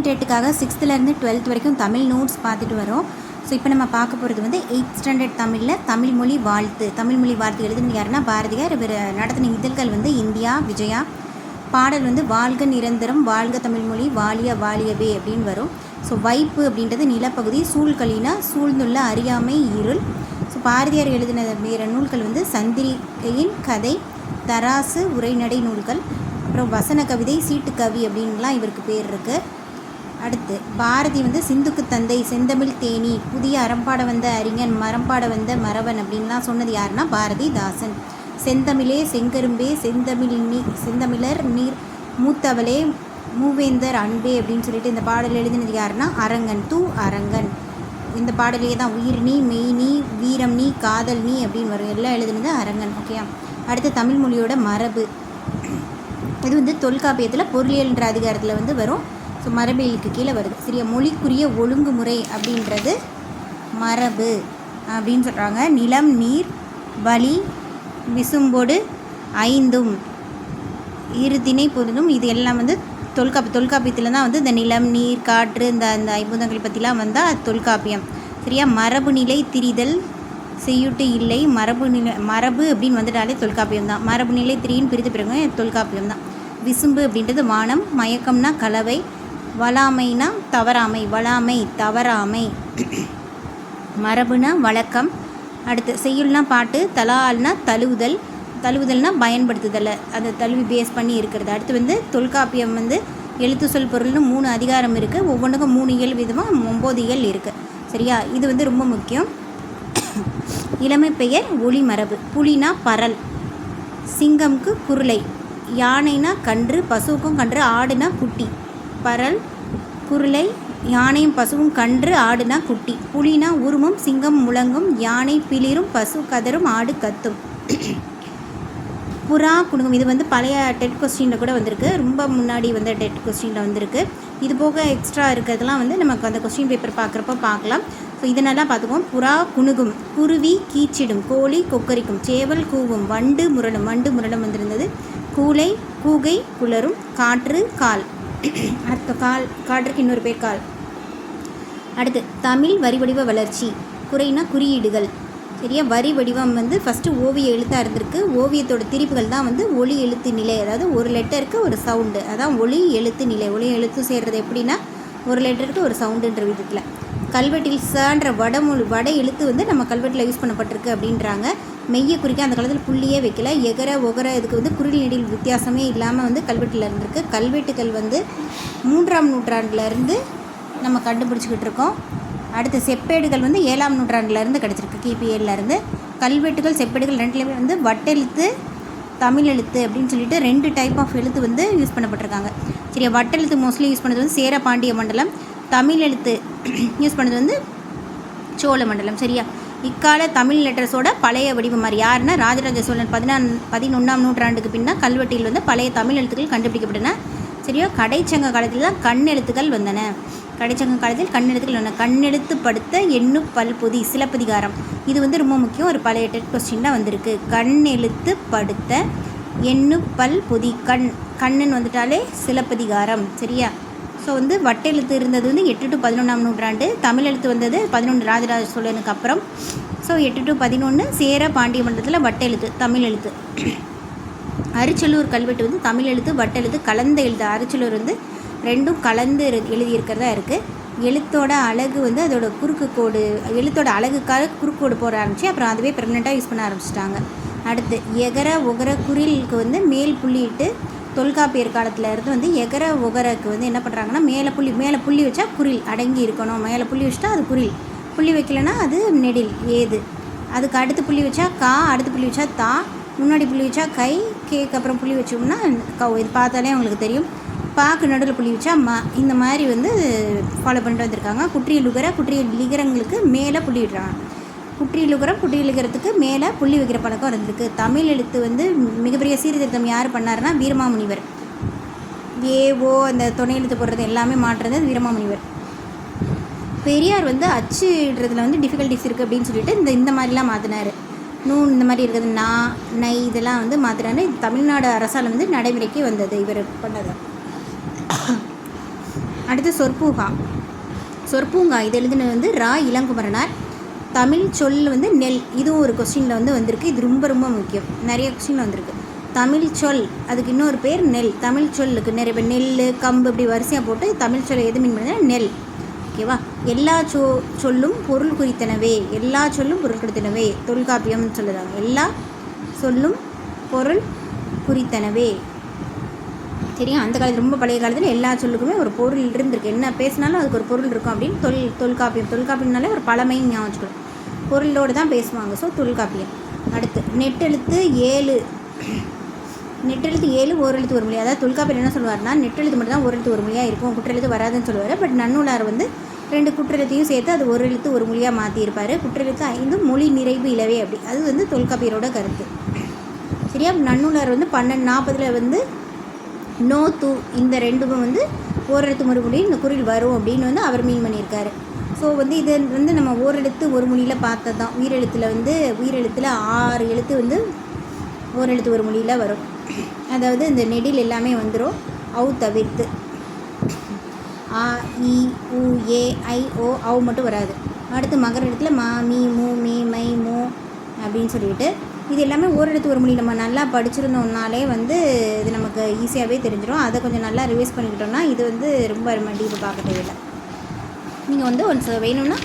டெட்டுக்காக 6th to 12th வரைக்கும் Tamil notes பார்த்துட்டு வரோம். ஸோ இப்போ நம்ம பார்க்க போகிறது வந்து 8th standard தமிழில் தமிழ்மொழி வாழ்த்து எழுதுனது யாருன்னா பாரதியார். இவர் நடத்தின இதழ்கள் வந்து இந்தியா, விஜயா. பாடல் வந்து வாழ்க நிரந்தரம், வாழ்க தமிழ்மொழி, வாழிய வாழியவே அப்படின்னு வரும். ஸோ வைப்பு அப்படின்றது நிலப்பகுதி, சூழ்களினா சூழ்ந்துள்ள அறியாமை இருள். ஸோ பாரதியார் எழுதின வேறு நூல்கள் வந்து சந்திரிகையின் கதை, தராசு, உரைநடை நூல்கள், அப்புறம் வசன கவிதை, சீட்டுக்கவி அப்படின்லாம் இவருக்கு பேர் இருக்குது. அடுத்து பாரதி வந்து சிந்துக்கு தந்தை, செந்தமிழ் தேனி, புதிய அறம்பாட வந்த அறிஞன், மரம்பாட வந்த மறவன் அப்படின்லாம் சொன்னது யாருன்னா பாரதிதாசன். செந்தமிழே செங்கரும்பே, செந்தமிழர் நீர் மூத்தவளே, மூவேந்தர் அன்பே அப்படின்னு சொல்லிட்டு இந்த பாடல் எழுதினது யாருன்னா அரங்கன், அரங்கன். இந்த பாடலே தான் உயிர் நீ, மெய் நீ, வீரம் நீ, காதல் நீ அப்படின்னு வரும். எல்லாம் எழுதுனது அரங்கன். ஓகேயா. அடுத்து தமிழ் மொழியோட மரபு. இது வந்து தொல்காப்பியத்தில் பொருளியல்ன்ற அதிகாரத்தில் வந்து வரும். ஸோ மரபியலுக்கு கீழே வருது. சரியா. மொழிக்குரிய ஒழுங்குமுறை அப்படின்றது மரபு அப்படின்னு சொல்கிறாங்க. நிலம், நீர், வழி, விசும்பொடு, ஐந்தும், இருதிணை பொருந்தும். இது எல்லாம் வந்து தொல்காப்பியத்தில் தான் வந்து இந்த நிலம், நீர், காற்று, இந்த ஐம்பூதங்களை பற்றிலாம் வந்தால் தொல்காப்பியம். சரியா. மரபு நிலை திரிதல் செய்யுட்டு இல்லை, மரபு அப்படின்னு வந்துட்டாலே தொல்காப்பியம் தான். மரபு நிலை திரின்னு பிரித்து பிறகு தொல்காப்பியம் தான். விசும்பு அப்படின்றது வானம், மயக்கம்னா கலவை, வளாமைனா தவறாமை, தவறாமை, மரபுனா வழக்கம். அடுத்து செய்யுள்னா பாட்டு, தலால்னா தழுவுதல்னா பயன்படுத்துதல், அதை தழுவி பேஸ் பண்ணி இருக்கிறது. அடுத்து வந்து தொல்காப்பியம் வந்து எழுத்து சொல் பொருள்னு 3 அதிகாரம் இருக்குது. ஒவ்வொன்றுக்கும் 3 இயல் விதமாக 9 இயல் இருக்குது. சரியா. இது வந்து ரொம்ப முக்கியம். இளமை பெயர் ஒளி மரபு. புலினா பரல், சிங்கம்க்கு குருளை, யானைனா கன்று, பசுவுக்கும் கன்று, ஆடுனா குட்டி. பரல், குருளை, யானையும் பசுவும் கன்று, ஆடுனா குட்டி. புலினா உருமும், சிங்கம் முழங்கும், யானை பிளிரும், பசு கதரும், ஆடு கத்தும். புறா குடும்பம். இது வந்து பழைய டெட் கொஸ்டினில் கூட வந்திருக்கு. ரொம்ப முன்னாடி வந்து டெட் கொஸ்டினில் வந்திருக்கு. இது போக எக்ஸ்ட்ரா இருக்கிறதுலாம் வந்து நமக்கு அந்த கொஸ்டின் பேப்பர் பார்க்குறப்ப பார்க்கலாம். ஸோ இதனெல்லாம் பார்த்துக்குவோம். புறா குணுகும், குருவி கீச்சிடும், கோழி கொக்கரிக்கும், சேவல் கூவும், வண்டு முரளும் வந்திருந்தது. கூகை குளரும், காற்று கால். அடுத்த காற்றுக்கு இன்னொரு பேர் கால். அடுத்து தமிழ் வரி வடிவ வளர்ச்சி. குறைனா குறியீடுகள். சரியா. வரி வடிவம் வந்து ஃபஸ்ட்டு ஓவிய எழுத்தாக இருந்திருக்கு. ஓவியத்தோட திரிப்புகள் தான் வந்து ஒளி எழுத்து நிலை. அதாவது ஒரு லெட்டருக்கு ஒரு சவுண்டு, அதான் ஒளி எழுத்து நிலை. ஒளி எழுத்து சேர்றது எப்படின்னா ஒரு லெட்டருக்கு ஒரு சவுண்டுன்ற விதத்தில். கல்வெட்டில் சான்ற வட எழுத்து வந்து நம்ம கல்வெட்டில் யூஸ் பண்ணப்பட்டிருக்கு அப்படின்றாங்க. மெய்யை குறிக்க அந்த காலத்தில் புள்ளியே வைக்கல. எகர ஒகர இதுக்கு வந்து குரில் நெடில் வித்தியாசமே இல்லாமல் வந்து கல்வெட்டில் இருந்திருக்கு. கல்வெட்டுகள் வந்து 3ஆம் நூற்றாண்டுலேருந்து நம்ம கண்டுபிடிச்சிக்கிட்டு இருக்கோம். அடுத்து செப்பேடுகள் வந்து 7ஆம் நூற்றாண்டுலேருந்து கிடச்சிருக்கு, கிபி 7லேருந்து. கல்வெட்டுகள், செப்பேடுகள் ரெண்டுலேயுமே வந்து வட்டெழுத்து, தமிழ் எழுத்து அப்படின்னு சொல்லிட்டு 2 டைப் ஆஃப் எழுத்து வந்து யூஸ் பண்ணப்பட்டிருக்காங்க. சரியா. வட்டெழுத்து மோஸ்ட்லி யூஸ் பண்ணது வந்து சேர பாண்டிய மண்டலம். தமிழ் எழுத்து யூஸ் பண்ணது வந்து சோழ மண்டலம். சரியா. இக்கால தமிழ் லெட்டர்ஸோட பழைய வடிவம் மாதிரி யாருன்னா ராஜராஜ சோழன் 11ஆம் நூற்றாண்டுக்கு பின்னா கல்வெட்டில் வந்து பழைய தமிழ் எழுத்துக்கள் கண்டுபிடிக்கப்பட்டன. சரியா. கடைச்சங்க காலத்தில் தான் கண் எழுத்துக்கள் வந்தன. கடைச்சங்க காலத்தில் கண்ணெழுத்துக்கள் வந்தன. கண்ணெழுத்து படுத்த எண்ணு பல்பொதி, சிலப்பதிகாரம். இது வந்து ரொம்ப முக்கியம். ஒரு பழைய டெட் கொஸ்டின் வந்திருக்கு. கண்ணெழுத்து படுத்த எண்ணு பல்பொதி, கண்ணுன்னு வந்துட்டாலே சிலப்பதிகாரம். சரியா. ஸோ வந்து வட்டெழுத்து இருந்தது வந்து 8 to 11ஆம் நூற்றாண்டு. தமிழ் எழுத்து வந்தது 11 ராஜராஜ சோழனுக்கு அப்புறம். ஸோ 8 to 11 சேர பாண்டிய மண்டலத்தில் வட்டெழுத்து, தமிழ் எழுத்து. அரிச்சலூர் கல்வெட்டு வந்து தமிழ் எழுத்து வட்டெழுத்து கலந்த எழுத்து. அரிச்சலூர் வந்து 2ம் கலந்து எழுதியிருக்கிறதா இருக்குது. எழுத்தோட அழகு வந்து அதோட குறுக்கு கோடு, எழுத்தோட அழகுக்காக குறுக்கு கோடு போட ஆரம்பிச்சு அப்புறம் அதுவே பெர்மனெண்ட்டாக யூஸ் பண்ண ஆரம்பிச்சிட்டாங்க. அடுத்து எகர ஒகர குறிலுக்கு வந்து மேல் புள்ளிட்டு தொல்காப்பியர் காலத்தில் இருந்து வந்து எகர ஒகரக்கு வந்து என்ன பண்ணுறாங்கன்னா மேலே புள்ளி வச்சா குறில் அடங்கி இருக்கணும். மேலே புள்ளி வச்சுட்டா அது குறில், புள்ளி வைக்கலைன்னா அது நெடில் ஏது. அதுக்கு அடுத்து புள்ளி வச்சா கா, அடுத்து புள்ளி வச்சா தா, முன்னாடி புள்ளி வச்சா கை, கேக்கு அப்புறம் புள்ளி வச்சோம்னா கவ். இது பார்த்தாலே உங்களுக்கு தெரியும். பாக்கு நடுவில் புள்ளி வச்சா மா. இந்த மாதிரி வந்து ஃபாலோ பண்ணிட்டு வந்திருக்காங்க. குற்றியல் லிகரங்களுக்கு மேலே புள்ளி விடுறாங்க. குற்றியலுகரத்துக்கு மேலே புள்ளி வைக்கிற பழக்கம் இருந்திருக்கு. தமிழ் எழுத்து வந்து மிகப்பெரிய சீர்திருத்தம் யார் பண்ணாருன்னா வீரமாமுனிவர். ஏஓ அந்த துணை எழுத்து போடுறது எல்லாமே மாற்றுறது வீரமாமுனிவர். பெரியார் வந்து அச்சுன்றதுல வந்து டிஃபிகல்ட்டிஸ் இருக்குது அப்படின்னு சொல்லிட்டு இந்த மாதிரிலாம் மாற்றினார். நூன் இந்த மாதிரி இருக்கிறது, நா, நை இதெல்லாம் வந்து மாற்றினாரு. தமிழ்நாடு அரசால் வந்து நடைமுறைக்கு வந்தது இவர் பண்ணது. அடுத்து சொற்பூகா. சொற்பூங்கா இது எழுதுனது வந்து ரா இளங்குமரனார். தமிழ் சொல் வந்து நெல். இதுவும் ஒரு கொஸ்டினில் வந்து வந்திருக்கு. இது ரொம்ப ரொம்ப முக்கியம். நிறைய கொஸ்டினில் வந்திருக்கு. தமிழ் சொல் அதுக்கு இன்னொரு பேர் நெல். தமிழ் சொல்லுக்கு நிறைய பேர் நெல், கம்பு இப்படி வரிசையாக போட்டு தமிழ் சொல்லை எது மீன் பண்ணுறது நெல். ஓகேவா? எல்லா சொல்லும் பொருள் குறித்தனவே. எல்லா சொல்லும் பொருள் குறித்தனவே தொல்காப்பியம்னு சொல்லுறாங்க. எல்லா சொல்லும் பொருள் குறித்தனவே. சரியா? அந்த காலத்தில் ரொம்ப பழைய காலத்தில் எல்லா சொல்லுக்குமே ஒரு பொருள் இருந்திருக்கு. என்ன பேசினாலும் அதுக்கு ஒரு பொருள் இருக்கும் அப்படின்னு தொல்காப்பியம். தொல்காப்பியம்னாலே ஒரு பழமையும் ஞாபகம் வச்சுக்கணும். பொருளோடு தான் பேசுவாங்க. ஸோ தொல்காப்பியம். அடுத்து நெட்டெழுத்து 7. நெட்டெழுத்து 7 ஓரெழுத்து ஒரு மொழி. அதாவது தொல்காப்பியர் என்ன சொல்லுவார்னா நெட்டெழுத்து மட்டும் தான் ஓரெழுத்து ஒரு மொழியாக இருக்கும், குற்றெழுத்து வராதுன்னு சொல்லுவார். பட் நன்னூலார் வந்து 2 குற்றெழுத்தையும் சேர்த்து அது ஒரு எழுத்து ஒரு மொழியாக மாற்றியிருப்பார். குற்றெழுத்து 5 மொழி நிறைவு இலவே அப்படி. அது வந்து தொல்காப்பியரோட கருத்து. சரியா? நன்னூலார் வந்து 1240 வந்து நோ தூ இந்த ரெண்டுமே வந்து ஓரெழுத்து ஒரு மொழி இந்த குறில் வரும் அப்படின்னு வந்து அவர் மீன் பண்ணியிருக்காரு. ஸோ வந்து இது வந்து நம்ம ஓரெழுத்து ஒரு மொழியில் பார்த்தது தான். உயிரெழுத்தில் 6 எழுத்து வந்து ஓரெழுத்து ஒரு மொழியில் வரும். அதாவது இந்த நெடில் எல்லாமே வந்துடும் அவு தவிர்த்து. ஆ இ உ ஏ ஐ ஓ அவு மட்டும் வராது. அடுத்து மகர எழுத்தில் மா மீ மூ மே மை மோ அப்படின்னு சொல்லிட்டு இது எல்லாமே ஓரெழுத்து ஒரு மொழி. நம்ம நல்லா படிச்சிருந்தோம்னாலே வந்து இது நமக்கு ஈஸியாகவே தெரிஞ்சிடும். அதை கொஞ்சம் நல்லா ரிவைஸ் பண்ணிக்கிட்டோம்னா இது வந்து ரொம்ப டீப்பாக பார்க்க தேவையில்லை. நீங்கள் வந்து ஒன்ஸ் வேணும்னா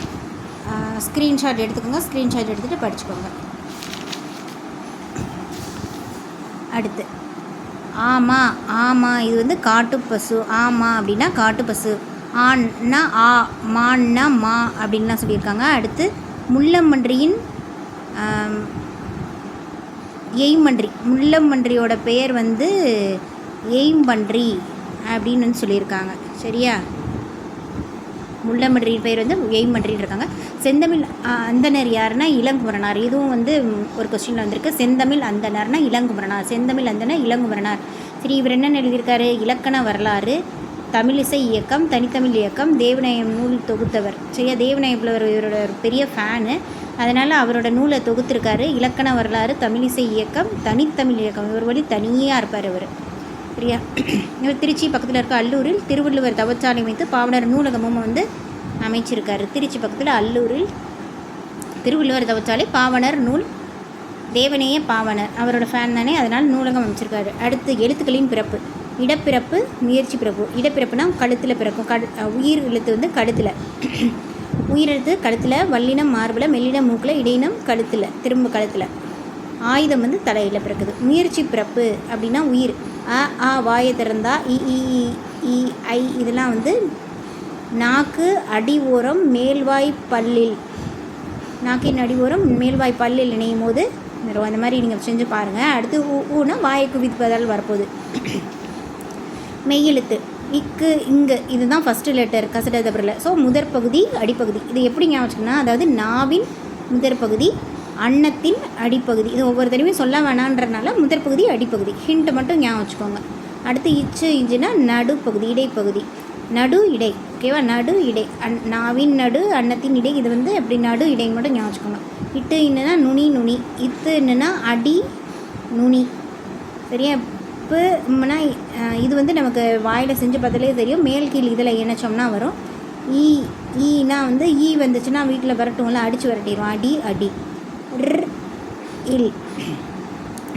ஸ்க்ரீன்ஷாட் எடுத்துக்கோங்க. ஸ்க்ரீன்ஷாட் எடுத்துகிட்டு படிச்சுக்கோங்க. அடுத்து ஆமாம். இது வந்து காட்டுப்பசு. ஆமாம் அப்படின்னா காட்டுப்பசு. ஆன்னா ஆ, மான்னா மா அப்படின்லாம் சொல்லியிருக்காங்க. அடுத்து முள்ளம்பன்றியின் எய்மன்றி. முள்ளம்பன்றியோட பெயர் வந்து எய்ம்பன்றி அப்படின்னு வந்து சொல்லியிருக்காங்க. சரியா? முள்ளம்பன்றியின் பெயர் வந்து எய்மன்றின்னு இருக்காங்க. செந்தமிழ் அந்தனர் யாருன்னா இளங்குமரனார். இதுவும் வந்து ஒரு கொஸ்டினில் வந்திருக்கு. செந்தமிழ் அந்தனர்னா இளங்குமரனார். செந்தமிழ் அந்தனர் இளங்குமரனார். சரி, இவர் என்ன எழுதியிருக்காரு? இலக்கண வரலாறு, தமிழிசை இயக்கம், தனித்தமிழ் இயக்கம், தேவநாயம் நூல் தொகுத்தவர். சரியா? தேவநாய புலவர் இவரோட ஒரு பெரிய ஃபேனு. அதனால் அவரோட நூலை தொகுத்திருக்காரு. இலக்கண வரலாறு, தமிழிசை இயக்கம், தனித்தமிழ் இயக்கம். இவர் வழி தனியாக இருப்பார் இவர். சரியா? இவர் திருச்சி பக்கத்தில் இருக்க அல்லூரில் திருவள்ளுவர் தவச்சாலை அமைத்து பாவனர் நூலகமும் வந்து அமைச்சிருக்காரு. திருச்சி பக்கத்தில் அல்லூரில் திருவள்ளுவர் தவச்சாலை, பாவனர் நூல், தேவநேய பாவனர் அவரோட ஃபேன் தானே, அதனால் நூலகம் அமைச்சிருக்காரு. அடுத்து எழுத்துக்களின் பிறப்பு. இடப்பிறப்பு, முயற்சி பிறப்பு. இடப்பிறப்புனா கழுத்தில் பிறக்கும். உயிர் எழுத்து வந்து கழுத்தில். உயிரெழுத்து கழுத்தில், வல்லினம் மார்பில், மெல்லினம் மூக்கில், இடையினம் கழுத்தில், திரும்ப கழுத்தில். ஆயுதம் வந்து தலையில் பிறக்குது. முயற்சி பிறப்பு அப்படின்னா உயிர். ஆ வாயை திறந்தா, இ ஐ இதெல்லாம் வந்து நாக்கு அடி ஓரம் மேல்வாய் பல்லில், நாக்கின் அடி ஓரம் மேல்வாய் பல்லில் இணையும் போது அந்த மாதிரி நீங்கள் செஞ்சு பாருங்கள். அடுத்து ஊனா வாயை குவிப்பதால் வரப்போகுது. மெய்யெழுத்து இக்கு இங்கு இதுதான் ஃபஸ்ட்டு லெட்டர் கசடதபரில். ஸோ முதற் பகுதி அடிப்பகுதி. இது எப்படி ஞாபகம்? அதாவது நாவின் முதற் பகுதி, அன்னத்தின் அடிப்பகுதி. இது ஒவ்வொரு தடவையும் சொல்ல வேணான்றனால முதற் பகுதி அடிப்பகுதி ஹிண்ட் மட்டும் ஞாபகம் வச்சுக்கோங்க. அடுத்து இஞ்சுனா நடுப்பகுதி, இடைப்பகுதி, நடு இடை. ஓகேவா? நடு இடை, நாவின் நடு, அன்னத்தின் இடை. இது வந்து எப்படி நடு இடைன்னு மட்டும் ஞாபகம் வச்சுக்கோங்க. இட்டு இன்னுனா நுனி. இத்து இன்னுனா அடி நுனி. சரியா? இப்போனா இது வந்து நமக்கு வாயில் செஞ்சு பார்த்தாலே தெரியும். மேல் கீழ் இதில் இணைச்சோம்னா வரும். ஈனா வந்து வந்துச்சுன்னா வீட்டில் விரட்டுவோம்ல, அடித்து விரட்டிடுவோம். அடி. இல்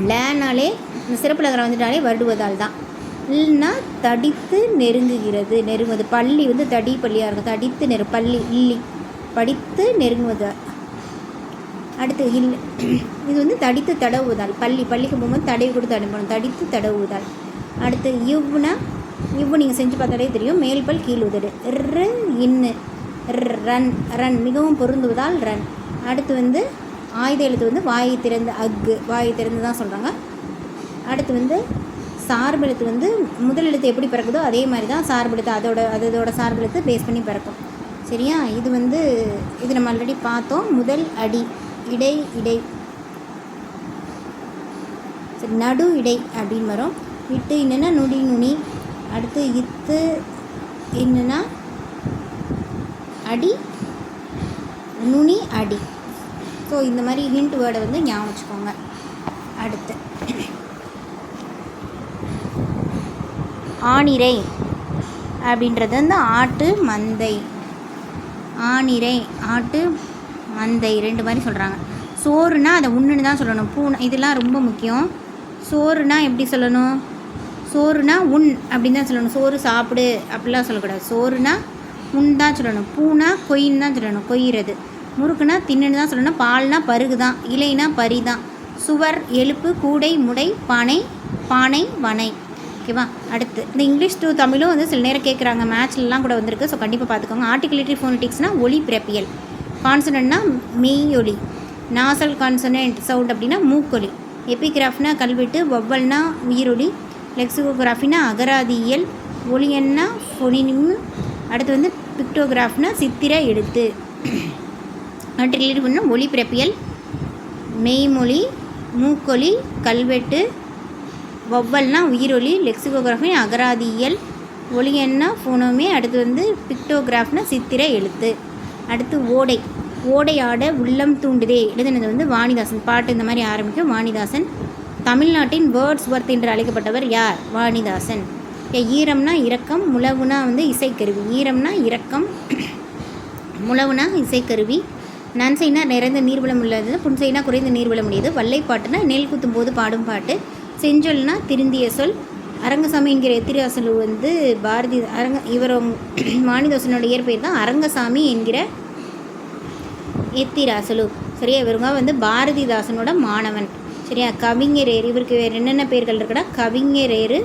லேனாலே சிறப்பு நகரம் வந்துட்டாலே வருடுவதால் தான். இல்லைன்னா தடித்து நெருங்குவது. பள்ளி வந்து தடி பள்ளியாக இருக்கும். தடித்து பள்ளி இல்லி படித்து நெருங்குவது. அடுத்து இது வந்து தடித்து தடவுவதால். பள்ளிக்கு போகும்போது தடவி கொடுத்து அனுப்பணும். தடித்து தடவுவதால். அடுத்து இவ்வு நீங்கள் செஞ்சு பார்த்தாலே தெரியும். மேல்பல் கீழ் உதடு. இன்னு ரன் மிகவும் பொருந்துவதால் ரன். அடுத்து வந்து ஆயுத எழுத்து வந்து வாயை திறந்து வாயை திறந்து தான் சொல்கிறாங்க. அடுத்து வந்து சார்பெழுத்து வந்து முதல் எழுத்து எப்படி பிறக்குதோ அதே மாதிரி தான் சார்பெழுத்து அதோட சார்பெழுத்து பேஸ் பண்ணி பிறக்கும். சரியா? இது நம்ம ஆல்ரெடி பார்த்தோம். முதல் அடி, இடை சரி, நடு இடை அப்படின்னு வரும். இட்டு இன்னுன்னா நுனி. அடுத்து இத்து இன்னுன்னா அடி, நுனி அடி. ஸோ இந்த மாதிரி ஹிண்ட் வேர்டை வந்து ஞாபகம் வச்சுக்கோங்க. அடுத்து ஆணிரை அப்படின்றது வந்து ஆட்டு மந்தை, ஆணிரை ஆட்டு மந்தை 2 மாதிரி சொல்கிறாங்க. சோறுனா அதை உண்ணுன்னு தான் சொல்லணும். பூனை இதெல்லாம் ரொம்ப முக்கியம். சோறுனா எப்படி சொல்லணும்? சோறுனா உண் அப்படின்னு தான் சொல்லணும். சோறு சாப்பிடு அப்படிலாம் சொல்லக்கூடாது. சோறுனா உண் தான் சொல்லணும். பூனா கொயின்னு தான் சொல்லணும், கொய்கிறது. முறுக்குனா தின்னுன்னு தான் சொல்லணும். பால்னா பருகு தான். இலைனா பரி தான். சுவர், எழுப்பு, கூடை, முடை, பானை, பானை, வனை. ஓகேவா? அடுத்து இந்த இங்கிலீஷ் டு தமிழும் வந்து சில நேரம் கேட்குறாங்க, மேட்ச்லலாம் கூட வந்திருக்கு. ஸோ கண்டிப்பாக பார்த்துக்கோங்க. ஆர்டிகுலேட்டரி ஃபோனடிக்ஸ்னால் ஒலி பிறப்பியல். கான்சனன்ட்னா மெய்யொலி. நாசல் கான்சனன்ட் சவுண்ட் அப்படின்னா மூக்கொலி. எபிகிராஃப்னா கல்வெட்டு. வவ்வல்னா உயிரொலி. லெக்சிகோகிராஃபினா அகராதியியல். ஒலியன்னா ஃபொனினிம். அடுத்து வந்து பிக்டோகிராஃப்னா சித்திர எழுத்து. ஆர்டிகுலேட்டரி ஃபோன்னா ஒலி பிறப்பியல், மெய்மொழி, மூக்கொலி, கல்வெட்டு. வவ்வல்னா உயிரொலி. லெக்சிகோகிராஃபி அகராதியியல். ஒலியன்னா ஃபோனோமே. அடுத்து வந்து பிக்டோகிராஃப்னா சித்திர எழுத்து. அடுத்து ஓடை. ஓடையாட உள்ளம் தூண்டுதே எழுதுனது வந்து வாணிதாசன். பாட்டு இந்த மாதிரி ஆரம்பிக்கும் வாணிதாசன். தமிழ்நாட்டின் வேர்ட்ஸ்வொர்த் என்று அழைக்கப்பட்டவர் யார்? வாணிதாசன். ஈரம்னா இரக்கம். முழவுனா வந்து இசைக்கருவி. ஈரம்னா இரக்கம், முழவுனா இசைக்கருவி. நன்சைனா நிறைந்த நீர்வளம் உள்ளது. புன்சைனா குறைந்த நீர்வளம் உடையது. வல்லைப்பாட்டுனா நெல் குத்தும் போது பாடும் பாட்டு. செஞ்சொல்னா திருந்திய சொல். அரங்கசாமி என்கிற எத்திராசலு வந்து பாரதி இவர் வாணிதாசனோட இயற்பெயர் தான் அரங்கசாமி என்கிற எத்திராசலு. சரியா? இவருங்க வந்து பாரதிதாசனோட மாணவன். சரியா? கவிஞரேறு. இவருக்கு வேறு என்னென்ன பேர்கள் இருக்குன்னா கவிஞரேறு,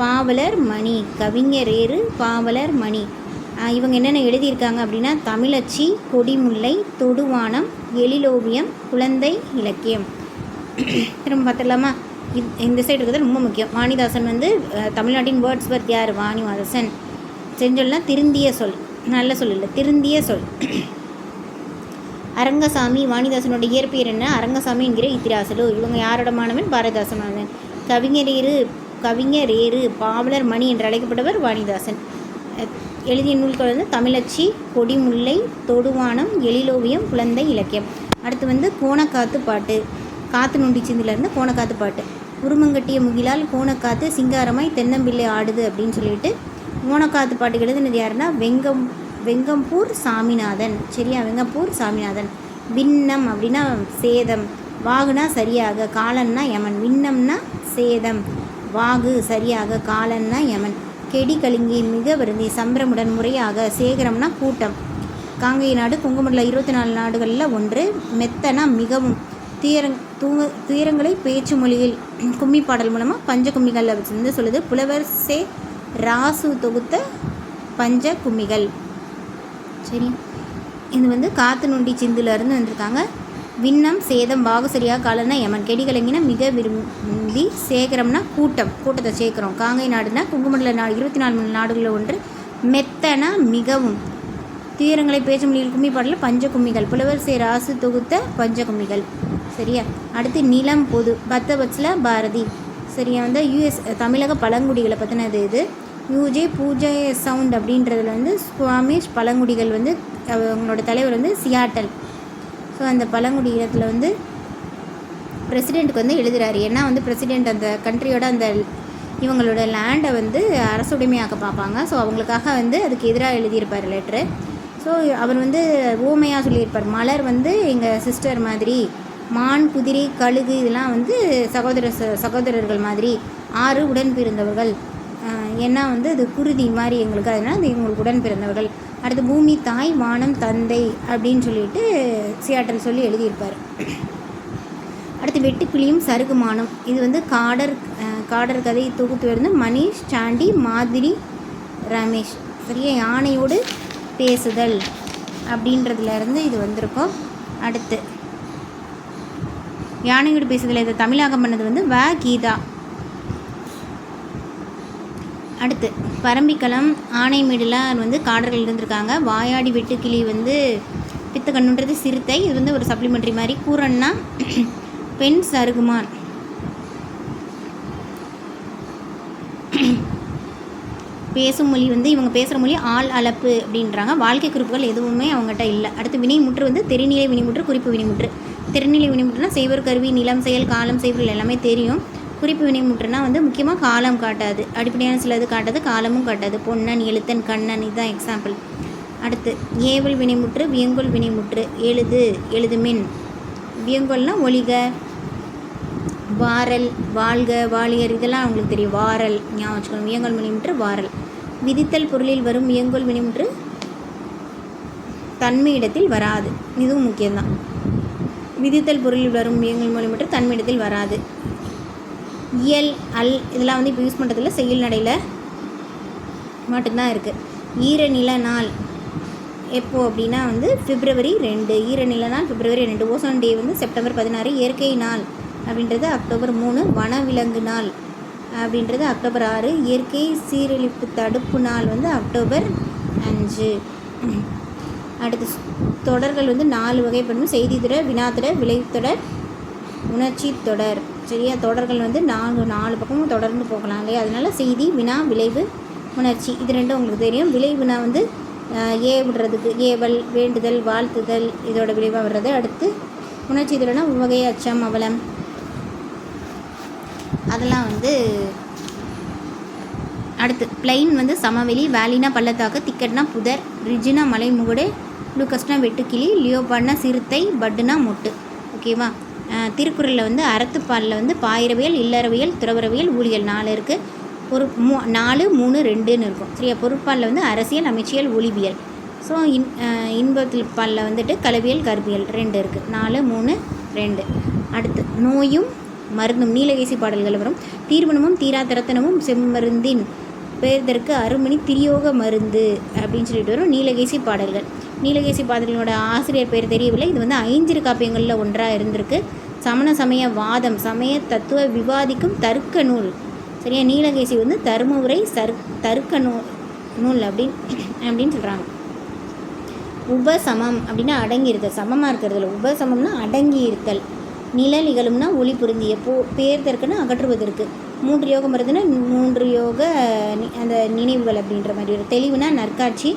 பாவலர் மணி. கவிஞரேறு, பாவலர் மணி. இவங்க என்னென்ன எழுதியிருக்காங்க அப்படின்னா தமிழச்சி, கொடிமுல்லை, தொடுவானம், எழிலோவியம், குழந்தை இலக்கியம். திரும்ப பார்த்துடலாமா? இந்த சைடு இருக்கிறது ரொம்ப முக்கியம். வாணிதாசன் வந்து தமிழ்நாட்டின் வேர்ட்ஸ்வொர்த் யார்? வாணிதாசன். செஞ்சொல்னா திருந்திய சொல். நல்ல சொல் இல்லை, திருந்திய சொல். அரங்கசாமி. வாணிதாசனோட இயற்பெயர் என்ன? அரங்கசாமி என்கிற இத்திராசலு. இவங்க யாரோட மாணவன்? பாரதிதாசன் மாணவன். கவிஞரேறு, பாவலர் மணி என்று அழைக்கப்பட்டவர் வாணிதாசன். எழுதிய நூல்கள் வந்து தமிழச்சி, கொடிமுல்லை, தொடுவானம், எழிலோவியம், குழந்தை இலக்கியம். அடுத்து வந்து கோணக்காத்து பாட்டு. காத்து நொண்டி சிந்திலேருந்து கோணக்காத்து பாட்டு. உருமங்கட்டிய முகிலால் கோணக்காத்து சிங்காரமாய் தென்னம்பிள்ளை ஆடுது அப்படின்னு சொல்லிட்டு கோணக்காத்து பாட்டு எழுதுனது யாருன்னா வெங்கம்பூர் சாமிநாதன். சரியா? வெங்கம்பூர் சாமிநாதன். விண்ணம் அப்படின்னா சேதம். வாகுனா சரியாக, காலன்னா யமன். விண்ணம்னா சேதம், வாகு சரியாக, காலன்னா யமன். கெடி கலிங்கி மிக வருந்தி சம்பிரமுடன் முறையாக. சேகரம்னா கூட்டம். காங்கேய நாடு குங்குமண்டல 24 நாடுகளில் ஒன்று. மெத்தனா மிகவும். துயரங்களை பேச்சு மொழியில் கும்மி பாடல் மூலமாக பஞ்ச கும்மிகள் வந்து சொல்லுது. புலவர் சே ராசு தொகுத்த பஞ்ச கும்மிகள். சரி, இது வந்து காத்து நொண்டி சிந்துலேருந்து வந்திருக்காங்க. விண்ணம் சேதம், வாகு சரியாக, காலன்னா யமன். கெடி கலங்கினா மிக விரும்பி. சேகரம்னா கூட்டத்தை சேர்க்குறோம். காங்கை நாடுனா குங்குமண்டல 24 நாடுகளில் ஒன்று. மெத்தனா மிகவும். துயரங்களை பேச்சு மொழியில் கும்மி பாடலில் பஞ்ச கும்மிகள். புலவர் சே ராசு தொகுத்த பஞ்ச கும்மிகள். சரியா? அடுத்து நிலம் பொது. பத்தபட்சில் பாரதி. சரியா? வந்து யூஎஸ் தமிழக பழங்குடிகளை பற்றினது இது. யூஜே பூஜை சவுண்ட் அப்படின்றதுல வந்து ஸ்குவாமிஷ் பழங்குடிகள் வந்து அவங்களோட தலைவர் வந்து சியாட்டல். ஸோ அந்த பழங்குடி இடத்துல வந்து பிரசிடெண்ட்டுக்கு வந்து எழுதுகிறாரு. ஏன்னா வந்து பிரசிடெண்ட் அந்த கண்ட்ரியோட அந்த இவங்களோட லேண்டை வந்து அரசுடைமையாக்க பார்ப்பாங்க. ஸோ அவங்களுக்காக வந்து அதுக்கு எதிராக எழுதியிருப்பார் லெட்ரு. ஸோ அவர் வந்து ஓமையாக சொல்லியிருப்பார். மலர் வந்து எங்கள் சிஸ்டர் மாதிரி, மான், குதிரை, கழுகு இதெல்லாம் வந்து சகோதரர்கள் மாதிரி, 6 உடன் பிறந்தவர்கள். ஏன்னா வந்து அது குருதி மாதிரி எங்களுக்கு, அதனால் அது எங்களுக்கு உடன் பிறந்தவர்கள். அடுத்து பூமி தாய், வானம் தந்தை அப்படின்னு சொல்லிட்டு சியாட்டல் சொல்லி எழுதியிருப்பார். அடுத்து வெட்டுக்கிளியும் சருகுமானம். இது வந்து காடர் கதை தொகுத்து வந்து மணிஷ், சாண்டி, மாதிரி, ரமேஷ். சரியா? யானையோடு பேசுதல் அப்படின்றதுலேருந்து இது வந்திருக்கும். அடுத்து யானையோடு பேசுதல் இதை தமிழாக்கம் பண்ணது வந்து கீதா. அடுத்து பரம்பிக்குளம், ஆனைமேடுலாம் வந்து காடர்கள் இருந்திருக்காங்க. வாயாடி வெட்டுக்கிளி வந்து பித்தக்கண்ணுன்றது சிறுத்தை. இது வந்து ஒரு சப்ளிமெண்ட்ரி மாதிரி. கூரன்னா பெண் சருகுமான். பேசும் மொழி வந்து இவங்க பேசுகிற மொழி ஆள் அளப்பு அப்படின்றாங்க. வாழ்க்கை குறிப்புகள் எதுவுமே அவங்ககிட்ட இல்லை. அடுத்து வினைமுற்று வந்து தெரிநிலை வினைமுற்று, குறிப்பு வினைமுற்று. தெரிநிலை வினைமுற்றுனா செய்வர், கருவி, நிலம், செயல், காலம், செய்வர்கள் எல்லாமே தெரியும். குறிப்பு வினைமுற்றுனா வந்து முக்கியமாக காலம் காட்டாது, அடிப்படையான சிலது காட்டாது, காலமும் காட்டாது. பொன்னன், எழுத்தன், கண்ணன், இதுதான் எக்ஸாம்பிள். அடுத்து ஏவல் வினைமுற்று, வியங்கோல் வினைமுற்று. எழுது, எழுதுமின். வியங்கோல்னா ஒளிக, வாரல், வாழ்க, வாழியர், இதெல்லாம் அவங்களுக்கு தெரியும். வாரல் ஞாபகம் வச்சுக்கணும். வியங்கோல் வினைமுற்று வாரல். விதித்தல் பொருளில் வரும் வியங்கோல் வினைமுற்று தன்மையிடத்தில் வராது, இதுவும் முக்கியம்தான். விதித்தல் பொருளில் வரும் வியங்கோல் வினைமுற்று தன்மையிடத்தில் வராது. இயல், அல், இதெல்லாம் வந்து இப்போ யூஸ் பண்ணுறதில்ல, செயல் நடையில் மட்டும்தான் இருக்குது. ஈரநில நாள் எப்போ அப்படின்னா வந்து February 2. ஈரநில நாள் February 2. ஓசோன் டே வந்து September 16. இயற்கை நாள் அப்படின்றது October 3. வனவிலங்கு நாள் அப்படின்றது October 6. இயற்கை சீரழிப்பு தடுப்பு நாள் வந்து October 5. அடுத்து தொடர்கள் வந்து 4 வகைப்படும். செய்தி தொடர், வினாத்தொடர், விளைவுத்தொடர், உணர்ச்சி தொடர். சரியா? தொடர்கள் வந்து 4 பக்கமும் தொடர்ந்து போகலாம் இல்லையா? அதனால் செய்தி, வினா, விளைவு, உணர்ச்சி, இது ரெண்டும் உங்களுக்கு தெரியும். விளைவுனா வந்து விடுறதுக்கு ஏவல், வேண்டுதல், வாழ்த்துதல், இதோட விளைவாக வர்றது. அடுத்து உணர்ச்சி இதழனா உவகை, அச்சம், அவலம், அதெல்லாம் வந்து. அடுத்து பிளைன் வந்து சமவெளி, வேலினா பள்ளத்தாக்கு, திக்கட்னா புதர், ரிஜினா மலைமுகடு, லூக்கஸ்னா வெட்டுக்கிளி, லியோபாட்னா சிறுத்தை, பட்டுனா மொட்டு. ஓகேவா? திருக்குறளில் வந்து அறத்துப்பாலில் வந்து பாயிரவியல், இல்லறவியல், துறவரவியல், ஊழியல் 4 இருக்குது. ஒரு 4, 3, 2ன்னு இருக்கும். சரியா? பொருட்பாலில் வந்து அரசியல், அமைச்சியல், ஒளிவியல். ஸோ இன்பத்தில் பாலில் வந்துட்டு கலவியல், கற்பியல் 2 இருக்குது. 4, 3, 2. அடுத்து நோயும் மருந்தும் நீலகேசி பாடல்கள் வரும். தீர்வனமும் தீரா திறத்தனமும் செம்மருந்தின் பேர்தற்கு அருமணி திரியோக மருந்து அப்படின்னு சொல்லிட்டு வரும் நீலகேசி பாடல்கள். நீலகேசி பாடல்களோட ஆசிரியர் பேர் தெரியவில்லை. இது வந்து 5 காப்பியங்களில் ஒன்றாக இருந்திருக்கு. சமண சமய வாதம், சமய தத்துவ விவாதிக்கும் தர்க்க நூல். சரியா? நீலகேசி வந்து தர்ம உரை, தர்க்க நூல் அப்படின்னு சொல்கிறாங்க. உபசமம் அப்படின்னா அடங்கியிருத்தல், சமமாக இருக்கிறதுல. உபசமம்னா அடங்கி இருத்தல். நிழல் இகழும்னா ஒளி பொருந்திய. பேர்தற்குன்னா அகற்றுவதற்கு. 3 யோகம் வருதுன்னா 3 யோக அந்த நினைவுகள் அப்படின்ற மாதிரி ஒரு. தெளிவுனா நற்காட்சி,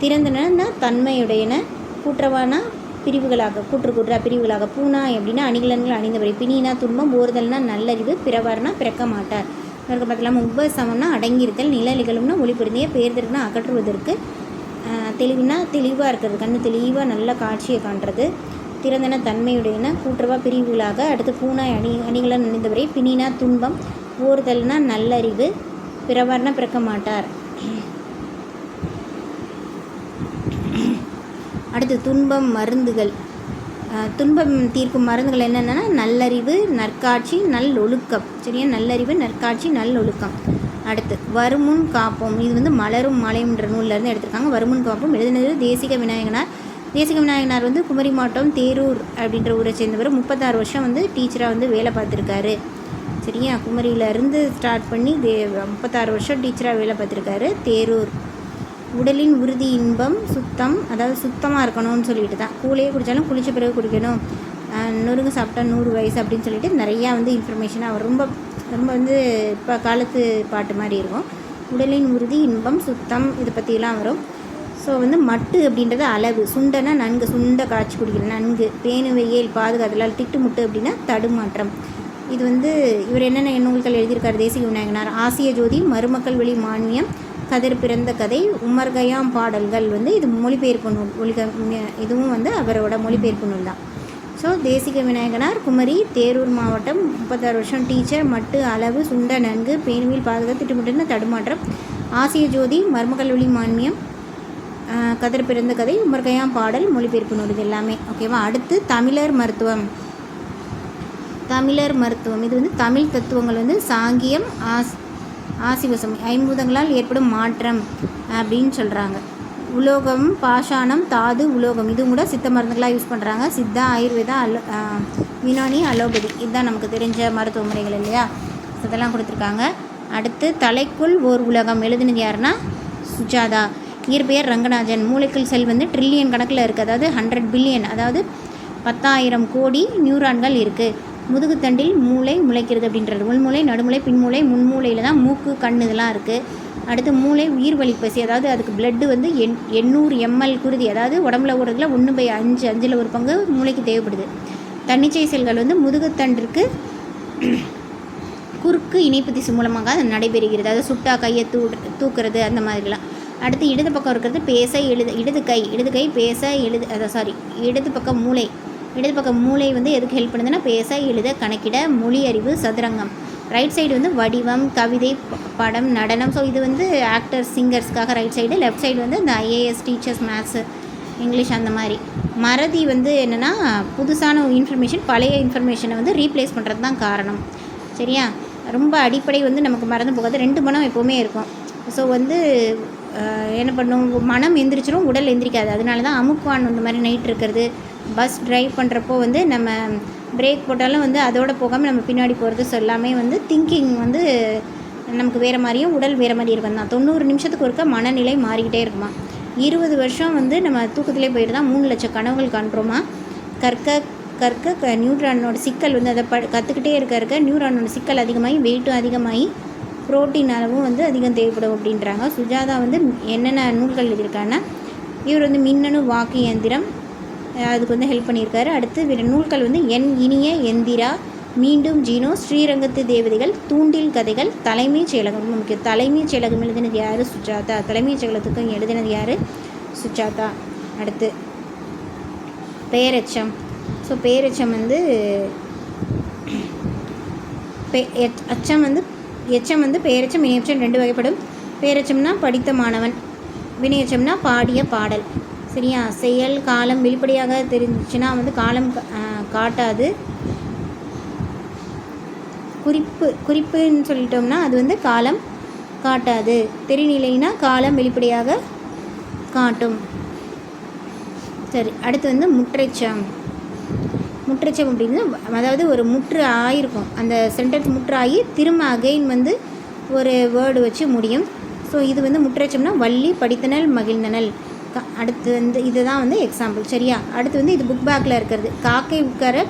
திறந்தனா தன்மையுடையன, கூற்றவானா பிரிவுகளாக, கூற்றா பிரிவுகளாக. பூனா அப்படின்னா அணிகலன்கள் அணிந்தபடி. பிணினா துன்பம், போர்தல்னா நல்லறிவு, பிறவார்னா பிறக்க மாட்டார். அதற்கு பார்க்கலாம். உபசமம்னா அடங்கியிருத்தல், நிழல் இகழும்னா ஒளி பொருந்திய, பேர்தற்குனா அகற்றுவதற்கு, தெளிவுனா தெளிவாக இருக்கிறது, கண்ணு தெளிவாக நல்ல காட்சியை காண்றது, திறந்தன தன்மையுடையன, கூற்றவா பிரிவுகளாக. அடுத்து பூனாய் அணிகலன் அணிந்தவரை. பிணினா துன்பம், போர்தல்னா நல்லறிவு, பிறவார்னா பிறக்க மாட்டார். அடுத்து துன்பம் மருந்துகள். துன்பம் தீர்க்கும் மருந்துகள் என்னென்னா நல்லறிவு, நற்காட்சி, நல்லொழுக்கம். சரியா? நல்லறிவு, நற்காட்சி, நல்லொழுக்கம். அடுத்து வருமுன் காப்போம். இது வந்து மலரும் மாலையும்ன்ற நூல்லேருந்து எடுத்திருக்காங்க. வருமுன் காப்போம் எழுதினது தேசிக விநாயகனார். தேசிக விநாயகனார் வந்து குமரி மாவட்டம் தேரூர் அப்படின்ற ஊரை சேர்ந்தவர். 36 வருஷம் வந்து டீச்சராக வந்து வேலை பார்த்துருக்காரு. சரியா? குமரியிலேருந்து ஸ்டார்ட் பண்ணி 36 வருஷம் டீச்சராக வேலை பார்த்துருக்காரு. தேரூர். உடலின் உறுதி இன்பம் சுத்தம், அதாவது சுத்தமாக இருக்கணும்னு சொல்லிட்டு தான். கூழையே குடித்தாலும் குளித்த பிறகு குடிக்கணும், நொறுங்கு சாப்பிட்டா 100 வயசு அப்படின்னு சொல்லிட்டு நிறையா வந்து இன்ஃபர்மேஷனாக அவர் ரொம்ப ரொம்ப வந்து இப்போ காலத்து பாட்டு மாதிரி இருக்கும். உடலின் உறுதி இன்பம் சுத்தம் இதை பற்றிலாம் வரும். ஸோ வந்து மட்டு அப்படின்றது அளவு. சுண்டனா நன்கு, சுண்ட காய்ச்சி குடிக்கணும் நன்கு. பேணுவையேல் பாதுகாத்தலால். திட்டுமுட்டு அப்படின்னா தடுமாற்றம். இது வந்து இவர் என்னென்ன நூல்கள் எழுதியிருக்கார் தேசிக விநாயகனார்? ஆசிய ஜோதி, மருமக்கள் வெளி மானியம், கதிர் பிறந்த கதை, உமர்கயாம் பாடல்கள் வந்து இது மொழிபெயர்ப்பு நூல். இதுவும் வந்து அவரோட மொழிபெயர்ப்பு நூல் தான். ஸோ தேசிக விநாயகனார் குமரி தேரூர் மாவட்டம், 36 வருஷம் டீச்சர், மட்டு அளவு, சுண்ட நன்கு, பேணுவில் பாதுகாத்து, திட்டுமுட்டுன்னு தடுமாற்றம். ஆசிய ஜோதி, மருமக்கள் வெளி மானியம், கதிர் பிறந்த கதை, உமர்கயாம் பாடல், மொழிபெயர்ப்பு நூல், இது எல்லாமே. ஓகேவா? அடுத்து தமிழர் மருத்துவம். தமிழர் மருத்துவம் இது வந்து தமிழ் தத்துவங்கள் வந்து சாங்கியம், ஆசிவசம், ஐம்பூதங்களால் ஏற்படும் மாற்றம் அப்படின்னு சொல்கிறாங்க. உலோகம், பாஷாணம், தாது, உலோகம் இதுவும் கூட சித்த மருந்துகளாக யூஸ் பண்ணுறாங்க. சித்தா, ஆயுர்வேதா, யுனானி, அலோபதி இதுதான் நமக்கு தெரிஞ்ச மருத்துவ முறைகள் இல்லையா? இதெல்லாம் கொடுத்துருக்காங்க. அடுத்து தலைக்குள் ஓர் உலகம் எழுதினது யாருன்னா சுஜாதா. இயற்பெயர் ரங்கராஜன். மூளைக்குள் செல் வந்து ட்ரில்லியன் கணக்கில் இருக்குது, அதாவது 100 பில்லியன், அதாவது 10,000 கோடி நியூரான்கள் இருக்குது. முதுகுத்தண்டில் மூளை முளைக்கிறது அப்படின்றது. உள்மூளை, நடுமூளை, பின்மூளை, முன்மூளையில் தான் மூக்கு, கண் இதெல்லாம் இருக்குது. அடுத்து மூளை உயிர் வழிப்பசி, அதாவது அதுக்கு பிளட்டு வந்து 800 ml குருதி, அதாவது உடம்புல ஓடுறதுல 1/5, 5ல் ஒரு பங்கு மூளைக்கு தேவைப்படுது. தன்னிச்சை செல்கள் வந்து முதுகுத்தண்டிற்கு குறுக்கு இணைப்பு திசு மூலமாக அது நடைபெறுகிறது. அதை சுட்டா கையை தூக்குறது அந்த மாதிரிலாம். அடுத்து இடது பக்கம் இருக்கிறது பேச இடது கை பேச இடது பக்கம் மூளை. இடது பக்கம் மூளை வந்து எதுக்கு ஹெல்ப் பண்ணுதுன்னா பேச, எழுத, கணக்கிட, மொழி அறிவு, சதுரங்கம். ரைட் சைடு வந்து வடிவம், கவிதை, படம், நடனம். ஸோ இது வந்து ஆக்டர்ஸ், சிங்கர்ஸ்க்காக ரைட் சைடு. லெஃப்ட் சைடு வந்து இந்த ஐஏஎஸ், டீச்சர்ஸ், மேத்ஸு, இங்கிலீஷ் அந்த மாதிரி. மறதி வந்து என்னென்னா புதுசான இன்ஃபர்மேஷன் பழைய இன்ஃபர்மேஷனை வந்து ரீப்ளேஸ் பண்ணுறது தான் காரணம். சரியா? ரொம்ப அடிப்படை வந்து நமக்கு மறந்து போகாது. 2 மனம் எப்போவுமே இருக்கும். ஸோ வந்து என்ன பண்ணும், மனம் எந்திரிச்சிடும், உடல் எந்திரிக்காது. அதனால தான் அமுக்குவான் இந்த மாதிரி நைட் இருக்கிறது. பஸ் ட்ரைவ் பண்ணுறப்போ வந்து நம்ம பிரேக் போட்டாலும் வந்து அதோடு போகாமல் நம்ம பின்னாடி போகிறது. ஸோ எல்லாமே வந்து திங்கிங் வந்து நமக்கு வேறு மாதிரியும் உடல் வேறு மாதிரி இருக்கும் தான். 90 நிமிஷத்துக்கு ஒருக்க மனநிலை மாறிக்கிட்டே இருக்குமா. 20 வருஷம் வந்து நம்ம தூக்கத்திலே போயிட்டு தான் 3 லட்சம் கனவுகள் காண்றோமா. கற்க நியூட்ரானோட சிக்கல் வந்து அதை கற்றுக்கிட்டே இருக்க நியூட்ரானோட சிக்கல் அதிகமாகி வெயிட்டும் அதிகமாகி புரோட்டீன் அளவும் வந்து அதிகம் தேவைப்படும் அப்படின்றாங்க. சுஜாதா வந்து என்னென்ன நூல்கள் எழுதியிருக்காங்கன்னா, இவர் வந்து மின்னணு வாக்கு இயந்திரம் அதுக்கு வந்து ஹெல்ப் பண்ணியிருக்காரு. அடுத்து நூல்கள் வந்து என் இனிய எந்திரா, மீண்டும் ஜீனோ, ஸ்ரீரங்கத்து தேவதைகள், தூண்டில் கதைகள், தலைமைச் செயலகம். ரொம்ப முக்கியம். தலைமைச் செயலகம் எழுதினது யார்? சுஜாதா. தலைமைச் செயலகத்துக்கும் எழுதினது யார்? சுஜாதா. அடுத்து பேரெச்சம். ஸோ பேரெச்சம் வந்து எச்சம் வந்து பேரெச்சம், வினையெச்சம் 2 வகைப்படும். பேரெச்சம்னா படித்த மாணவன், வினையெச்சம்னா பாடிய பாடல். சரியா? செயல் காலம் வெளிப்படையாக தெரிஞ்சிச்சுன்னா வந்து காலம் காட்டாது. குறிப்புன்னு சொல்லிட்டோம்னா அது வந்து காலம் காட்டாது. தெரிநிலைனா காலம் வெளிப்படையாக காட்டும். சரி, அடுத்து வந்து முற்றெச்சம். முற்றெச்சம் அப்படின்னு அதாவது ஒரு முற்று ஆகிருக்கும், அந்த சென்டென்ஸ் முற்று ஆகி திரும்ப அகைன் வந்து ஒரு வேர்டு வச்சு முடியும். ஸோ இது வந்து முற்றெச்சம்னா வள்ளி படித்தனல் மகிழ்ந்தனல். அடுத்து வந்து இதுதான் வந்து எக்ஸாம்பிள். சரியா? அடுத்து வந்து இது புக் பேக்கில் இருக்கிறது. காக்கை உட்கார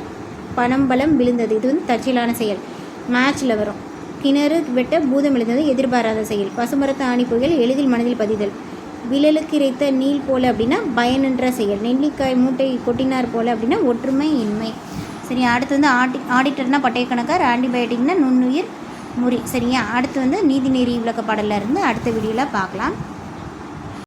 பனம்பழம் விழுந்தது. இது வந்து தற்செயலான செயல், மேட்ச்சில் வரும். கிணறு வெட்ட பூதம் எழுந்தது, எதிர்பாராத செயல். பசுமரத்து ஆணி புயல் எளிதில் மனதில் பதிதல். விழலுக்கு இறைத்த நீல் போல அப்படின்னா பயனென்ற செயல். நெல்லிக்காய் மூட்டை கொட்டினார் போல அப்படின்னா ஒற்றுமை இன்மை. சரியா? அடுத்து வந்து ஆடிட்டர்னா பட்டய கணக்கார், ஆன்டிபயோட்டிக்னா நுண்ணுயிர் முறி. சரியா? அடுத்து வந்து நீதிநெறி விளக்க பாடலில் இருந்து அடுத்த வீடியோவில் பார்க்கலாம்.